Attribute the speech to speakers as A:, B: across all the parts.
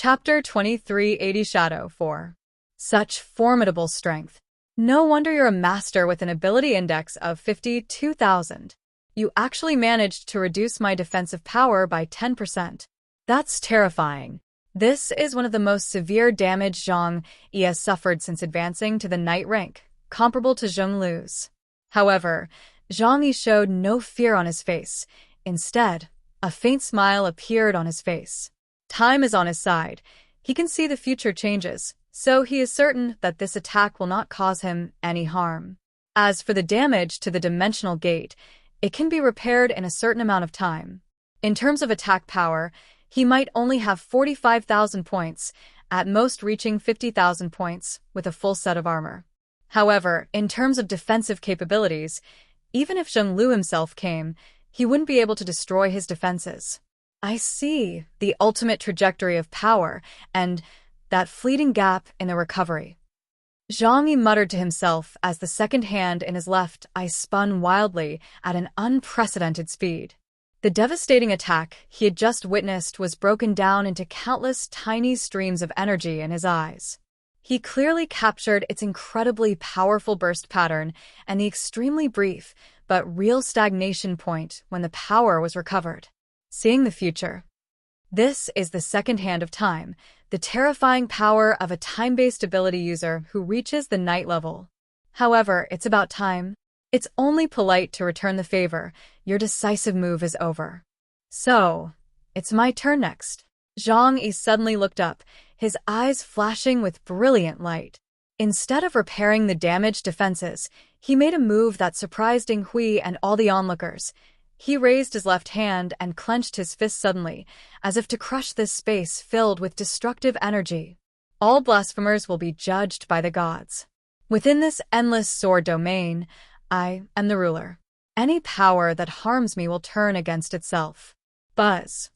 A: Chapter 2380 Shadow 4. Such formidable strength. No wonder you're a master with an ability index of 52,000. You actually managed to reduce my defensive power by 10%. That's terrifying. This is one of the most severe damage Zhang Yi has suffered since advancing to the knight rank, comparable to Zheng Lu's. However, Zhang Yi showed no fear on his face. Instead, a faint smile appeared on his face. Time is on his side. He can see the future changes, so he is certain that this attack will not cause him any harm. As for the damage to the dimensional gate, it can be repaired in a certain amount of time. In terms of attack power, he might only have 45,000 points, at most reaching 50,000 points with a full set of armor. However, in terms of defensive capabilities, even if Zheng Lu himself came, he wouldn't be able to destroy his defenses. I see the ultimate trajectory of power and that fleeting gap in the recovery. Zhang Yi muttered to himself as the second hand in his left eye spun wildly at an unprecedented speed. The devastating attack he had just witnessed was broken down into countless tiny streams of energy in his eyes. He clearly captured its incredibly powerful burst pattern and the extremely brief but real stagnation point when the power was recovered. Seeing the future. This is the second hand of time, the terrifying power of a time-based ability user who reaches the knight level. However, it's about time. It's only polite to return the favor. Your decisive move is over. So, it's my turn next. Zhang Yi suddenly looked up, his eyes flashing with brilliant light. Instead of repairing the damaged defenses, he made a move that surprised Ding Hui and all the onlookers. He raised his left hand and clenched his fist suddenly, as if to crush this space filled with destructive energy. All blasphemers will be judged by the gods. Within this endless sword domain, I am the ruler. Any power that harms me will turn against itself. Buzz.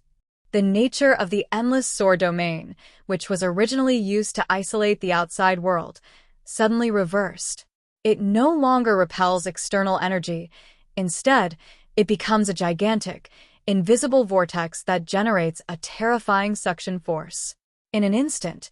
A: The nature of the endless sword domain, which was originally used to isolate the outside world, suddenly reversed. It no longer repels external energy. Instead, it becomes a gigantic, invisible vortex that generates a terrifying suction force. In an instant,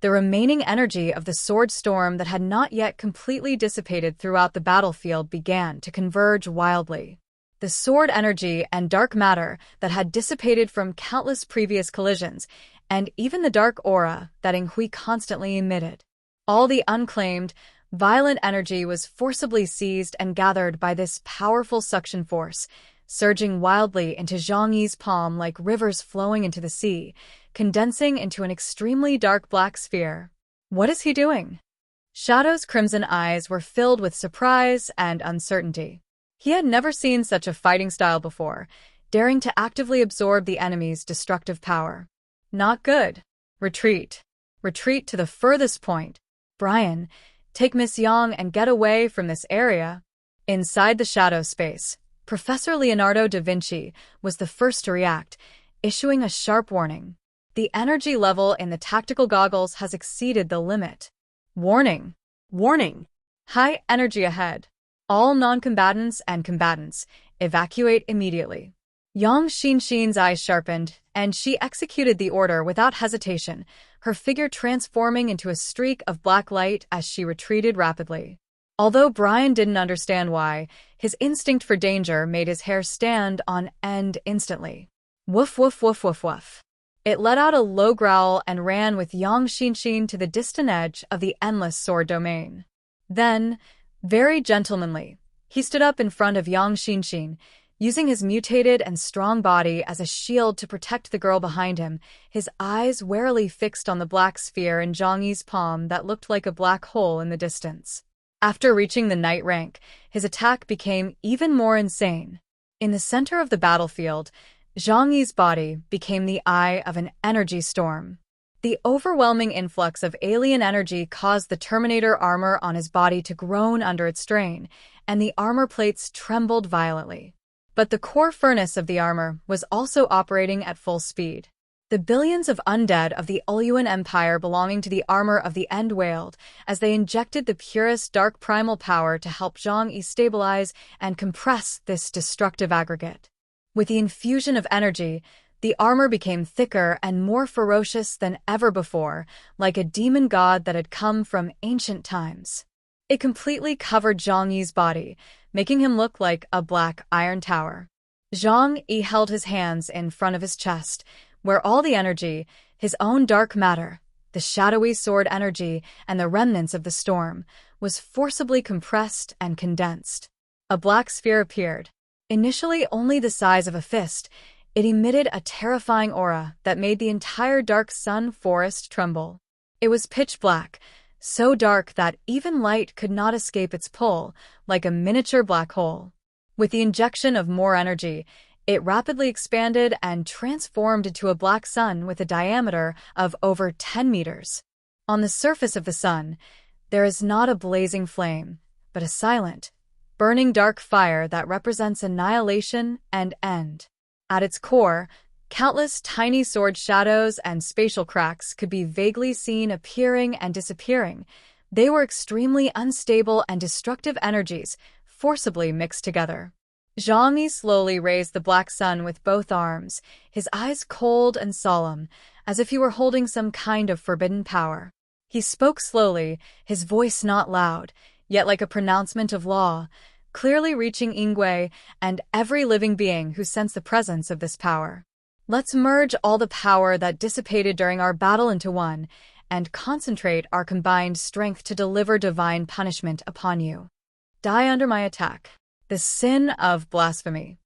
A: the remaining energy of the sword storm that had not yet completely dissipated throughout the battlefield began to converge wildly. The sword energy and dark matter that had dissipated from countless previous collisions, and even the dark aura that Ing Hui constantly emitted. All the unclaimed, violent energy was forcibly seized and gathered by this powerful suction force, surging wildly into Zhang Yi's palm like rivers flowing into the sea, condensing into an extremely dark black sphere. What is he doing? Shadow's crimson eyes were filled with surprise and uncertainty. He had never seen such a fighting style before, daring to actively absorb the enemy's destructive power. Not good. Retreat. Retreat to the furthest point. Brian, take Miss Yang and get away from this area. Inside the shadow space, Professor Leonardo da Vinci was the first to react, issuing a sharp warning. The energy level in the tactical goggles has exceeded the limit. Warning. Warning. High energy ahead. All non-combatants and combatants, evacuate immediately. Yang Xinxin's eyes sharpened, and she executed the order without hesitation, her figure transforming into a streak of black light as she retreated rapidly. Although Brian didn't understand why, his instinct for danger made his hair stand on end instantly. Woof woof woof woof woof. It let out a low growl and ran with Yang Xinxin to the distant edge of the endless sword domain. Then, very gentlemanly, he stood up in front of Yang Xinxin, using his mutated and strong body as a shield to protect the girl behind him, his eyes warily fixed on the black sphere in Zhang Yi's palm that looked like a black hole in the distance. After reaching the knight rank, his attack became even more insane. In the center of the battlefield, Zhang Yi's body became the eye of an energy storm. The overwhelming influx of alien energy caused the Terminator armor on his body to groan under its strain, and the armor plates trembled violently. But the core furnace of the armor was also operating at full speed. The billions of undead of the Uluan Empire belonging to the armor of the End wailed as they injected the purest dark primal power to help Zhang Yi stabilize and compress this destructive aggregate. With the infusion of energy, The armor became thicker and more ferocious than ever before, like a demon god that had come from ancient times. It completely covered Zhang Yi's body, making him look like a black iron tower. Zhang Yi held his hands in front of his chest, where all the energy, his own dark matter, the shadowy sword energy, and the remnants of the storm, was forcibly compressed and condensed. A black sphere appeared. Initially only the size of a fist, it emitted a terrifying aura that made the entire dark sun forest tremble. It was pitch black, so dark that even light could not escape its pull, like a miniature black hole. With the injection of more energy, it rapidly expanded and transformed into a black sun with a diameter of over 10 meters. On the surface of the sun, there is not a blazing flame, but a silent, burning dark fire that represents annihilation and end. At its core, countless tiny sword shadows and spatial cracks could be vaguely seen appearing and disappearing. They were extremely unstable and destructive energies, forcibly mixed together. Zhang Yi slowly raised the black sun with both arms, his eyes cold and solemn, as if he were holding some kind of forbidden power. He spoke slowly, his voice not loud, yet like a pronouncement of law, clearly reaching Yingwei and every living being who sensed the presence of this power. Let's merge all the power that dissipated during our battle into one, and concentrate our combined strength to deliver divine punishment upon you. Die under my attack. The sin of blasphemy.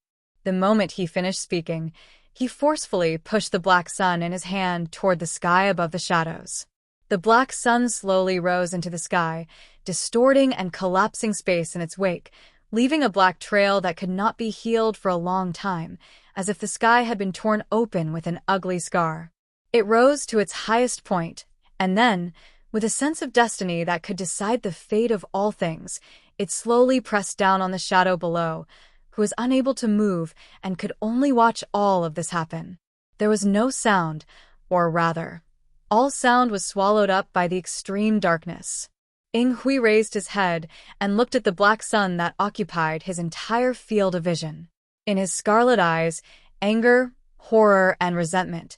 A: The moment he finished speaking, he forcefully pushed the black sun in his hand toward the sky above the shadows. The black sun slowly rose into the sky, distorting and collapsing space in its wake, leaving a black trail that could not be healed for a long time, as if the sky had been torn open with an ugly scar. It rose to its highest point, and then, with a sense of destiny that could decide the fate of all things, it slowly pressed down on the shadow below, who was unable to move and could only watch all of this happen. There was no sound, or rather, all sound was swallowed up by the extreme darkness. Ying Hui raised his head and looked at the black sun that occupied his entire field of vision. In his scarlet eyes, anger, horror, and resentment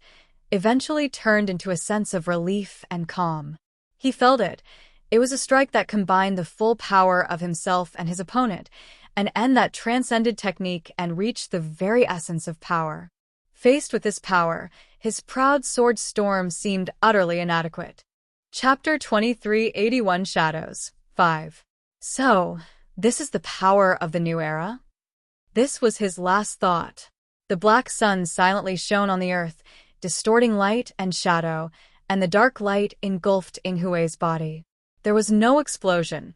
A: eventually turned into a sense of relief and calm. He felt it. It was a strike that combined the full power of himself and his opponent, an end that transcended technique and reached the very essence of power. Faced with this power, his proud sword storm seemed utterly inadequate. Chapter 2381 Shadows 5. So, this is the power of the new era? This was his last thought. The black sun silently shone on the earth, distorting light and shadow, and the dark light engulfed Ying Hui's body. There was no explosion,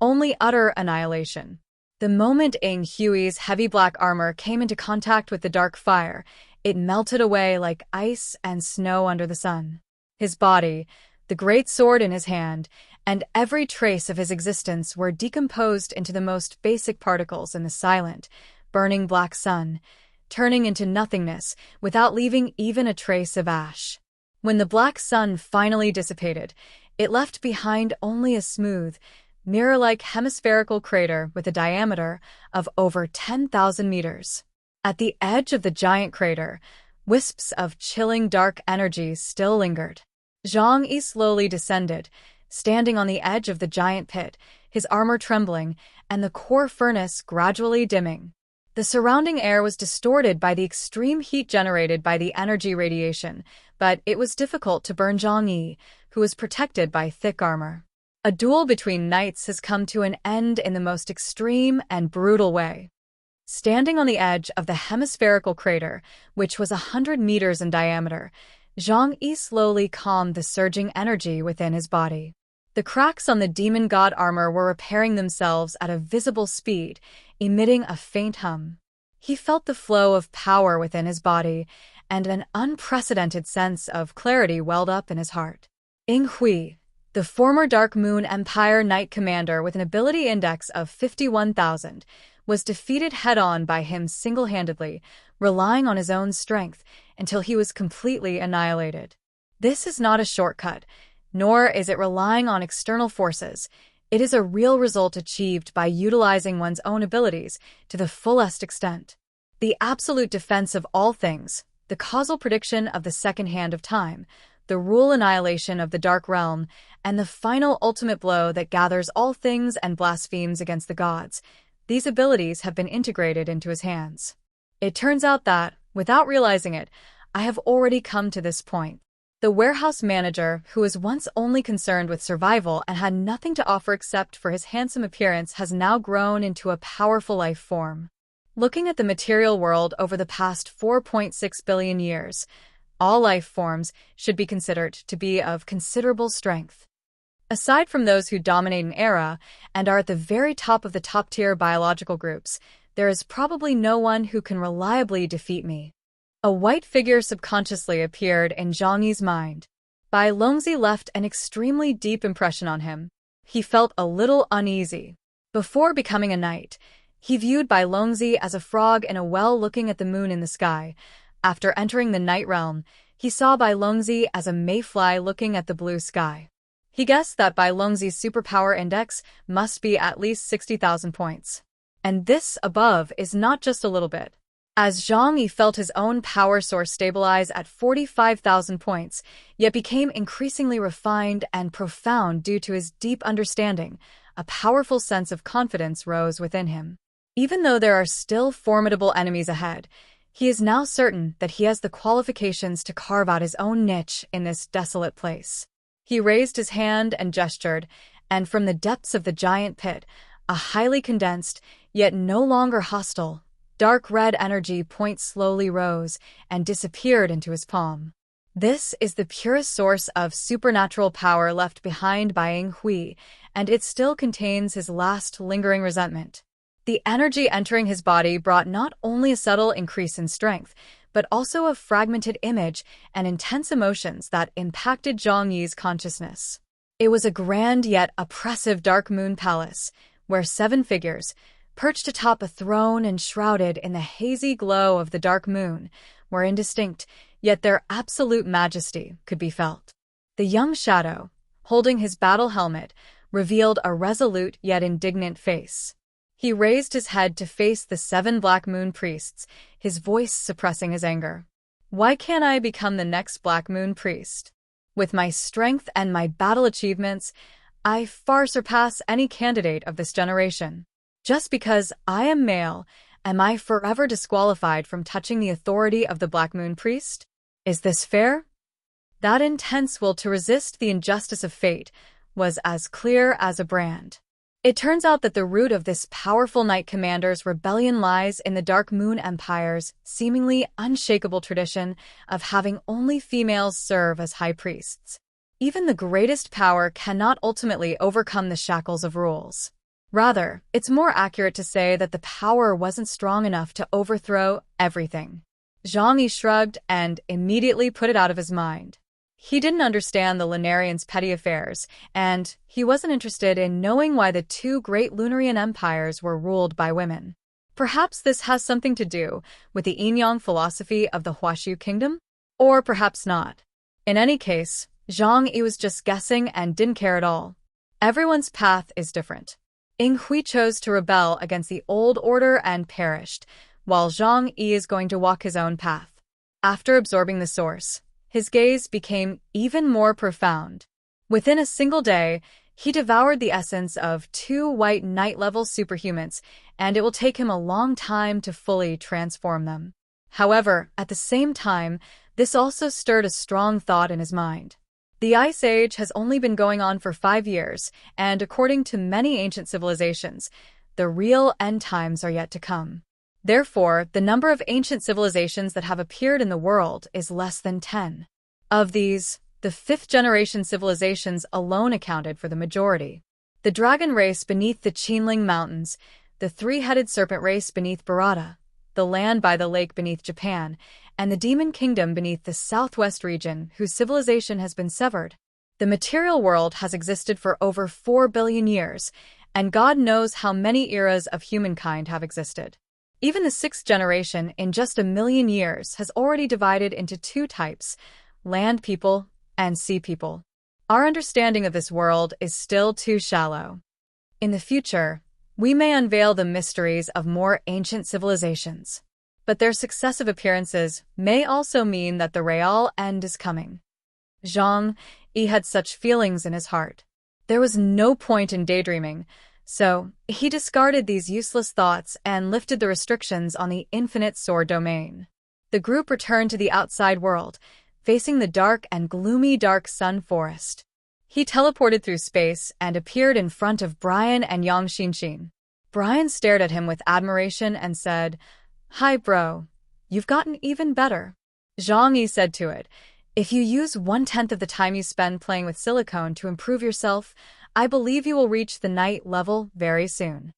A: only utter annihilation. The moment Ying Hui's heavy black armor came into contact with the dark fire, it melted away like ice and snow under the sun. His body, the great sword in his hand, and every trace of his existence were decomposed into the most basic particles in the silent, burning black sun, turning into nothingness without leaving even a trace of ash. When the black sun finally dissipated, it left behind only a smooth, mirror-like hemispherical crater with a diameter of over 10,000 meters. At the edge of the giant crater, wisps of chilling dark energy still lingered. Zhang Yi slowly descended, standing on the edge of the giant pit, his armor trembling, and the core furnace gradually dimming. The surrounding air was distorted by the extreme heat generated by the energy radiation, but it was difficult to burn Zhang Yi, who was protected by thick armor. A duel between knights has come to an end in the most extreme and brutal way. Standing on the edge of the hemispherical crater, which was 100 meters in diameter, Zhang Yi slowly calmed the surging energy within his body. The cracks on the demon god armor were repairing themselves at a visible speed, emitting a faint hum. He felt the flow of power within his body, and an unprecedented sense of clarity welled up in his heart. Ying Hui, the former Dark Moon Empire Knight Commander with an ability index of 51,000, was defeated head-on by him single-handedly, relying on his own strength until he was completely annihilated. This is not a shortcut, nor is it relying on external forces. It is a real result achieved by utilizing one's own abilities to the fullest extent. The absolute defense of all things, the causal prediction of the second hand of time, the rule annihilation of the dark realm, and the final ultimate blow that gathers all things and blasphemes against the gods. These abilities have been integrated into his hands. It turns out that, without realizing it, I have already come to this point. The warehouse manager, who was once only concerned with survival and had nothing to offer except for his handsome appearance, has now grown into a powerful life form. Looking at the material world over the past 4.6 billion years, all life forms should be considered to be of considerable strength. Aside from those who dominate an era and are at the very top of the top-tier biological groups, there is probably no one who can reliably defeat me. A white figure subconsciously appeared in Zhang Yi's mind. Bai Longzi left an extremely deep impression on him. He felt a little uneasy. Before becoming a knight, he viewed Bai Longzi as a frog in a well looking at the moon in the sky. After entering the night realm, he saw Bai Longzi as a mayfly looking at the blue sky. He guessed that Bai Longzi's superpower index must be at least 60,000 points. And this above is not just a little bit. As Zhang Yi felt his own power source stabilize at 45,000 points, yet became increasingly refined and profound due to his deep understanding, a powerful sense of confidence rose within him. Even though there are still formidable enemies ahead, he is now certain that he has the qualifications to carve out his own niche in this desolate place. He raised his hand and gestured, and from the depths of the giant pit, a highly condensed, yet no longer hostile, dark red energy point slowly rose and disappeared into his palm. This is the purest source of supernatural power left behind by Ying Hui, and it still contains his last lingering resentment. The energy entering his body brought not only a subtle increase in strength, but also a fragmented image and intense emotions that impacted Zhang Yi's consciousness. It was a grand yet oppressive dark moon palace, where 7 figures, perched atop a throne and shrouded in the hazy glow of the dark moon, were indistinct, yet their absolute majesty could be felt. The young shadow, holding his battle helmet, revealed a resolute yet indignant face. He raised his head to face the 7 Black Moon priests, his voice suppressing his anger. Why can't I become the next Black Moon priest? With my strength and my battle achievements, I far surpass any candidate of this generation. Just because I am male, am I forever disqualified from touching the authority of the Black Moon priest? Is this fair? That intense will to resist the injustice of fate was as clear as a brand. It turns out that the root of this powerful Knight Commander's rebellion lies in the Dark Moon Empire's seemingly unshakable tradition of having only females serve as high priests. Even the greatest power cannot ultimately overcome the shackles of rules. Rather, it's more accurate to say that the power wasn't strong enough to overthrow everything. Zhang Yi shrugged and immediately put it out of his mind. He didn't understand the Lunarians' petty affairs, and he wasn't interested in knowing why the 2 great Lunarian empires were ruled by women. Perhaps this has something to do with the yin-yang philosophy of the Huaxu kingdom? Or perhaps not. In any case, Zhang Yi was just guessing and didn't care at all. Everyone's path is different. Ying Hui chose to rebel against the old order and perished, while Zhang Yi is going to walk his own path. After absorbing the source, his gaze became even more profound. Within a single day, he devoured the essence of 2 white knight-level superhumans, and it will take him a long time to fully transform them. However, at the same time, this also stirred a strong thought in his mind. The Ice Age has only been going on for 5 years, and according to many ancient civilizations, the real end times are yet to come. Therefore, the number of ancient civilizations that have appeared in the world is less than 10. Of these, the 5th-generation civilizations alone accounted for the majority. The dragon race beneath the Qinling Mountains, the 3-headed serpent race beneath Bharata, the land by the lake beneath Japan, and the demon kingdom beneath the southwest region whose civilization has been severed. The material world has existed for over 4 billion years, and God knows how many eras of humankind have existed. Even the 6th generation in just 1,000,000 years has already divided into 2 types, land people and sea people. Our understanding of this world is still too shallow. In the future, we may unveil the mysteries of more ancient civilizations. but their successive appearances may also mean that the real end is coming. Zhang Yi had such feelings in his heart. There was no point in daydreaming, so he discarded these useless thoughts and lifted the restrictions on the infinite sword domain. The group returned to the outside world, facing the dark and gloomy Dark Sun Forest. He teleported through space and appeared in front of Brian and Yang Xinshin. Brian stared at him with admiration and said, "Hi, bro. You've gotten even better." Zhang Yi said to it, "If you use 1/10 of the time you spend playing with silicone to improve yourself, I believe you will reach the night level very soon."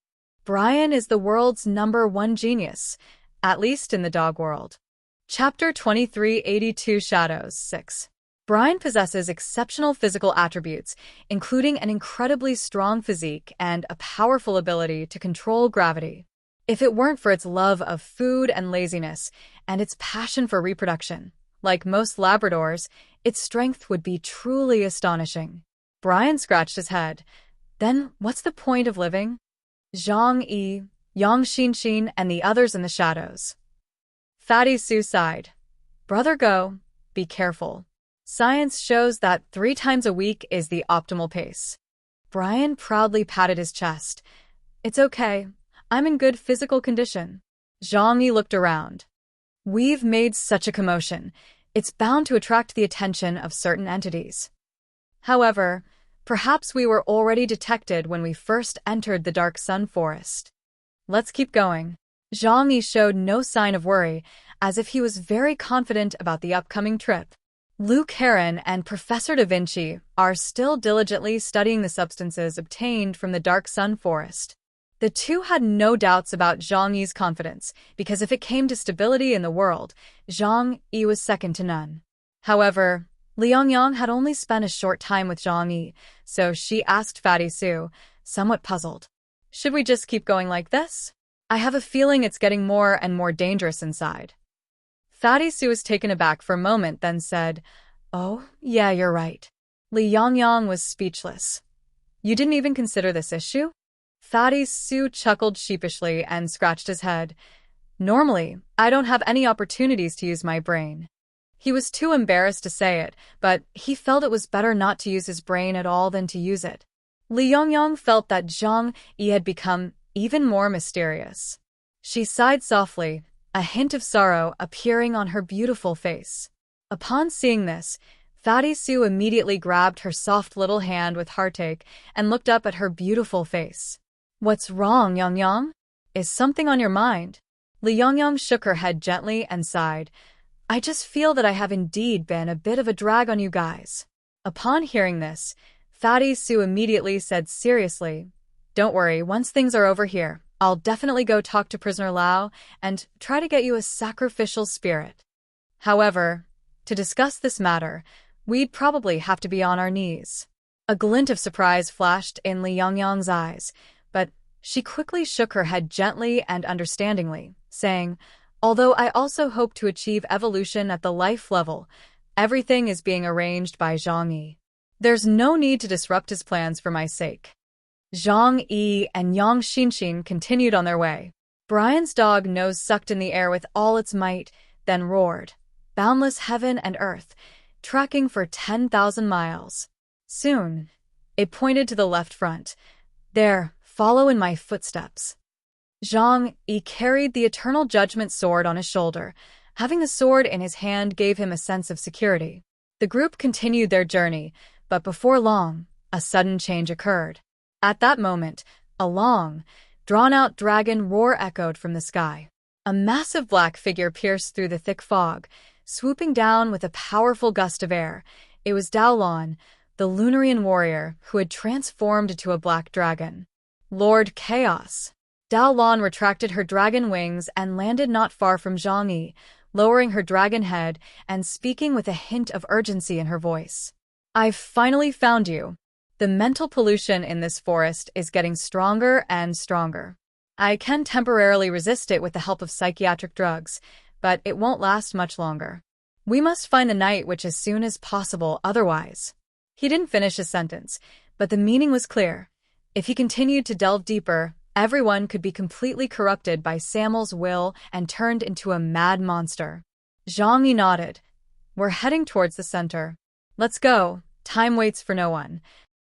A: Brian is the world's #1 genius, at least in the dog world. Chapter 2382 Shadows 6. Brian possesses exceptional physical attributes, including an incredibly strong physique and a powerful ability to control gravity. If it weren't for its love of food and laziness, and its passion for reproduction, like most Labradors, its strength would be truly astonishing. Brian scratched his head. Then what's the point of living? Zhang Yi, Yang Xinshin, and the others in the shadows. Fatty Su sighed. "Brother Go, be careful. Science shows that 3 times a week is the optimal pace." Brian proudly patted his chest. "It's okay. I'm in good physical condition." Zhang Yi looked around. "We've made such a commotion. It's bound to attract the attention of certain entities. However, perhaps we were already detected when we first entered the Dark Sun Forest. Let's keep going." Zhang Yi showed no sign of worry, as if he was very confident about the upcoming trip. Luke Heron and Professor Da Vinci are still diligently studying the substances obtained from the Dark Sun Forest. The two had no doubts about Zhang Yi's confidence, because if it came to stability in the world, Zhang Yi was second to none. However, Liang Yang had only spent a short time with Zhang Yi, so she asked Fatty Su, somewhat puzzled, "Should we just keep going like this? I have a feeling it's getting more and more dangerous inside." Fatty Su was taken aback for a moment, then said, "Oh, yeah, you're right." Liang Yang was speechless. "You didn't even consider this issue?" Fatty Su chuckled sheepishly and scratched his head. "Normally, I don't have any opportunities to use my brain." He was too embarrassed to say it, but he felt it was better not to use his brain at all than to use it. Liang Yang felt that Zhang Yi had become even more mysterious. She sighed softly, a hint of sorrow appearing on her beautiful face. Upon seeing this, Fatty Su immediately grabbed her soft little hand with heartache and looked up at her beautiful face. "What's wrong, Yang Yang? Is something on your mind?" Liang Yang shook her head gently and sighed. "I just feel that I have indeed been a bit of a drag on you guys." Upon hearing this, Fatty Su immediately said seriously, "Don't worry, once things are over here, I'll definitely go talk to Prisoner Lao and try to get you a sacrificial spirit. However, to discuss this matter, we'd probably have to be on our knees." A glint of surprise flashed in Liang Yang's eyes, but she quickly shook her head gently and understandingly, saying, "Although I also hope to achieve evolution at the life level, everything is being arranged by Zhang Yi. There's no need to disrupt his plans for my sake." Zhang Yi and Yang Xinshin continued on their way. Brian's dog nose sucked in the air with all its might, then roared, boundless heaven and earth, tracking for 10,000 miles. Soon, it pointed to the left front. "There, follow in my footsteps." Zhang Yi carried the Eternal Judgment sword on his shoulder. Having the sword in his hand gave him a sense of security. The group continued their journey, but before long, a sudden change occurred. At that moment, a long, drawn-out dragon roar echoed from the sky. A massive black figure pierced through the thick fog, swooping down with a powerful gust of air. It was Daolon, the Lunarian warrior who had transformed into a black dragon. Lord Chaos. Daolon retracted her dragon wings and landed not far from Zhang Yi, lowering her dragon head and speaking with a hint of urgency in her voice. "I've finally found you. The mental pollution in this forest is getting stronger and stronger. I can temporarily resist it with the help of psychiatric drugs, but it won't last much longer. We must find the Night Witch as soon as possible, otherwise." He didn't finish his sentence, but the meaning was clear. If he continued to delve deeper, Everyone could be completely corrupted by Samuel's will and turned into a mad monster. Zhang Yi nodded. We're heading towards the center. Let's go. Time waits for no one.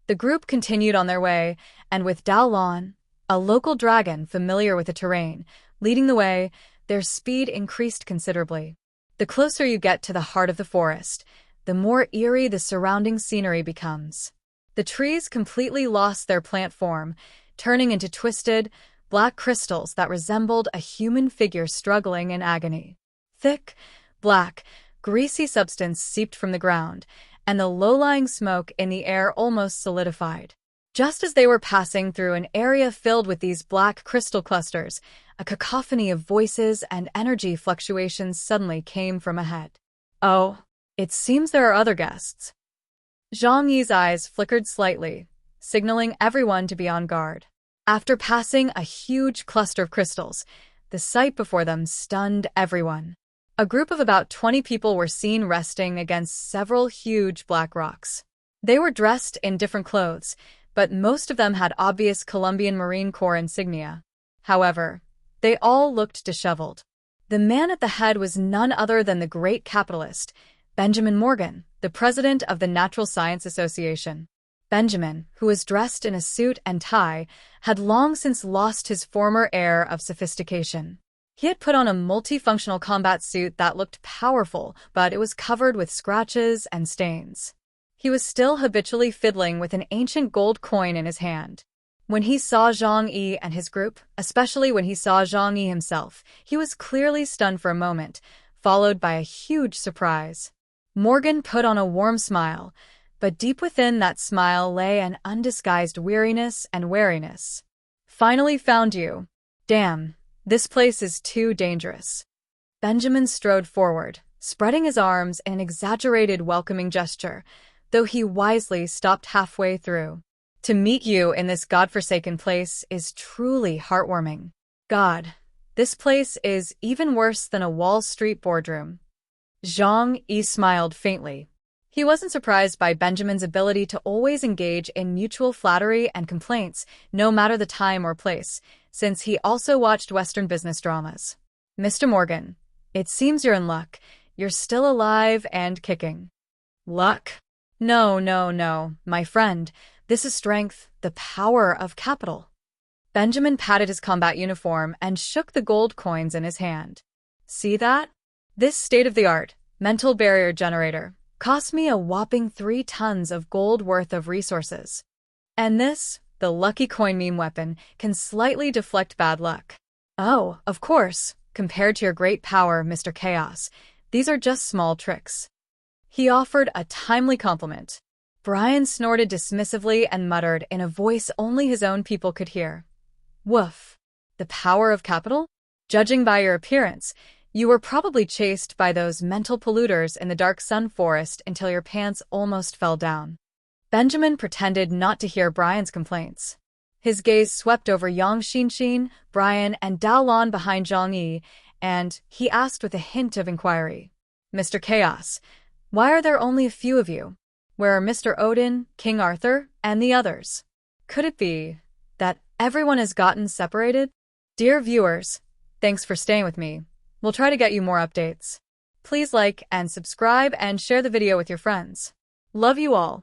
A: The group continued on their way, and with Dao Lan, a local dragon familiar with the terrain, leading the way, their speed increased considerably. The closer you get to the heart of the forest, the more eerie the surrounding scenery becomes. The trees completely lost their plant form, turning into twisted, black crystals that resembled a human figure struggling in agony. Thick, black, greasy substance seeped from the ground, and the low-lying smoke in the air almost solidified. Just as they were passing through an area filled with these black crystal clusters, a cacophony of voices and energy fluctuations suddenly came from ahead. Oh, it seems there are other guests. Zhang Yi's eyes flickered slightly, signaling everyone to be on guard. After passing a huge cluster of crystals, the sight before them stunned everyone. A group of about 20 people were seen resting against several huge black rocks. They were dressed in different clothes, but most of them had obvious Colombian Marine Corps insignia. However, they all looked disheveled. The man at the head was none other than the great capitalist, Benjamin Morgan, the president of the Natural Science Association. Benjamin, who was dressed in a suit and tie, had long since lost his former air of sophistication. He had put on a multifunctional combat suit that looked powerful, but it was covered with scratches and stains. He was still habitually fiddling with an ancient gold coin in his hand. When he saw Zhang Yi and his group, especially when he saw Zhang Yi himself, he was clearly stunned for a moment, followed by a huge surprise. Morgan put on a warm smile, but deep within that smile lay an undisguised weariness and wariness. Finally found you. Damn, this place is too dangerous. Benjamin strode forward, spreading his arms in an exaggerated welcoming gesture, though he wisely stopped halfway through. To meet you in this godforsaken place is truly heartwarming. God, this place is even worse than a Wall Street boardroom. Zhang Yi smiled faintly. He wasn't surprised by Benjamin's ability to always engage in mutual flattery and complaints, no matter the time or place, since he also watched Western business dramas. Mr. Morgan, it seems you're in luck. You're still alive and kicking. Luck? No, my friend. This is strength, the power of capital. Benjamin patted his combat uniform and shook the gold coins in his hand. See that? This state-of-the-art, mental barrier generator, cost me a whopping 3 tons of gold worth of resources. And this, the lucky coin meme weapon, can slightly deflect bad luck. Oh, of course, compared to your great power, Mr. Chaos, these are just small tricks. He offered a timely compliment. Brian snorted dismissively and muttered in a voice only his own people could hear. Woof. The power of capital? Judging by your appearance, you were probably chased by those mental polluters in the dark sun forest until your pants almost fell down. Benjamin pretended not to hear Brian's complaints. His gaze swept over Yang Xinxin, Brian, and Dao Lan behind Zhang Yi, and he asked with a hint of inquiry. Mr. Chaos, why are there only a few of you? Where are Mr. Odin, King Arthur, and the others? Could it be that everyone has gotten separated? Dear viewers, thanks for staying with me. We'll try to get you more updates. Please like and subscribe and share the video with your friends. Love you all.